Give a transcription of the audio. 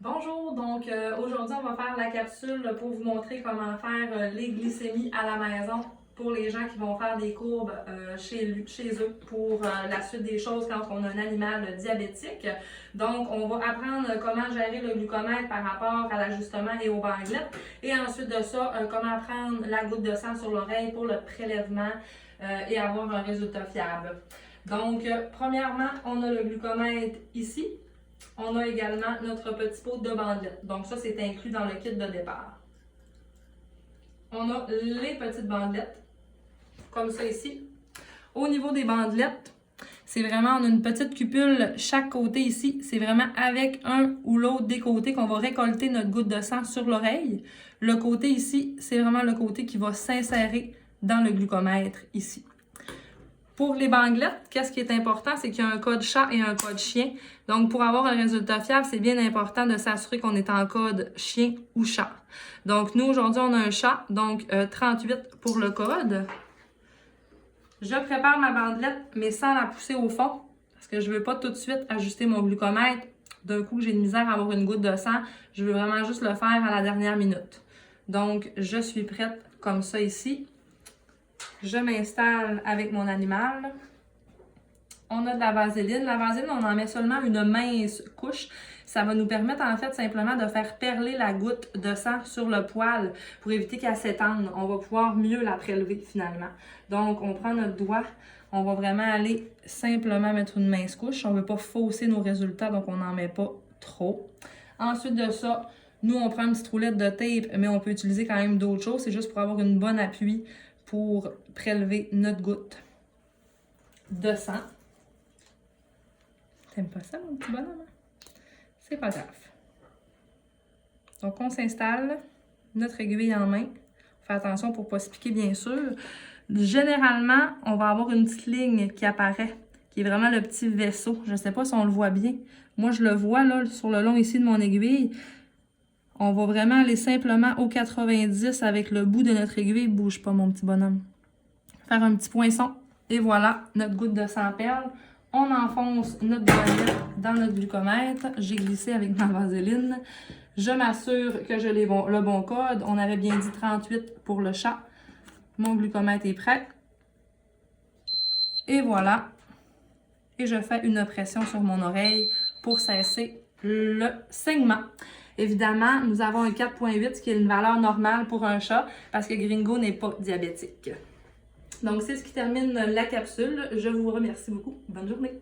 Bonjour, donc aujourd'hui on va faire la capsule pour vous montrer comment faire les glycémies à la maison pour les gens qui vont faire des courbes chez eux pour la suite des choses quand on a un animal diabétique. Donc on va apprendre comment gérer le glucomètre par rapport à l'ajustement et aux bandelettes et ensuite de ça, comment prendre la goutte de sang sur l'oreille pour le prélèvement et avoir un résultat fiable. Donc premièrement, on a le glucomètre ici. On a également notre petit pot de bandelettes. Donc ça, c'est inclus dans le kit de départ. On a les petites bandelettes, comme ça ici. Au niveau des bandelettes, c'est vraiment, on a une petite cupule chaque côté ici. C'est vraiment avec un ou l'autre des côtés qu'on va récolter notre goutte de sang sur l'oreille. Le côté ici, c'est vraiment le côté qui va s'insérer dans le glucomètre ici. Pour les bandelettes, qu'est-ce qui est important, c'est qu'il y a un code chat et un code chien. Donc, pour avoir un résultat fiable, c'est bien important de s'assurer qu'on est en code chien ou chat. Donc, nous, aujourd'hui, on a un chat, donc 38 pour le code. Je prépare ma bandelette, mais sans la pousser au fond, parce que je ne veux pas tout de suite ajuster mon glucomètre. D'un coup, j'ai de misère à avoir une goutte de sang. Je veux vraiment juste le faire à la dernière minute. Donc, je suis prête comme ça ici. Je m'installe avec mon animal. On a de la vaseline. La vaseline, on en met seulement une mince couche. Ça va nous permettre en fait simplement de faire perler la goutte de sang sur le poil pour éviter qu'elle s'étende. On va pouvoir mieux la prélever finalement. Donc, on prend notre doigt. On va vraiment aller simplement mettre une mince couche. On ne veut pas fausser nos résultats, donc on n'en met pas trop. Ensuite de ça, nous, on prend une petite roulette de tape, mais on peut utiliser quand même d'autres choses. C'est juste pour avoir une bonne appui pour prélever notre goutte de sang. T'aimes pas ça, mon petit bonhomme? C'est pas grave. Donc, on s'installe, notre aiguille en main. Fait attention pour ne pas se piquer, bien sûr. Généralement, on va avoir une petite ligne qui apparaît, qui est vraiment le petit vaisseau. Je ne sais pas si on le voit bien. Moi, je le vois là sur le long ici de mon aiguille. On va vraiment aller simplement au 90 avec le bout de notre aiguille. Bouge pas, mon petit bonhomme. Faire un petit poinçon. Et voilà, notre goutte de sang perle. On enfonce notre bandette dans notre glucomètre. J'ai glissé avec ma vaseline. Je m'assure que j'ai le bon code. On avait bien dit 38 pour le chat. Mon glucomètre est prêt. Et voilà. Et je fais une pression sur mon oreille pour cesser le saignement. Évidemment, nous avons un 4.8, ce qui est une valeur normale pour un chat, parce que Gringo n'est pas diabétique. Donc, c'est ce qui termine la capsule. Je vous remercie beaucoup. Bonne journée!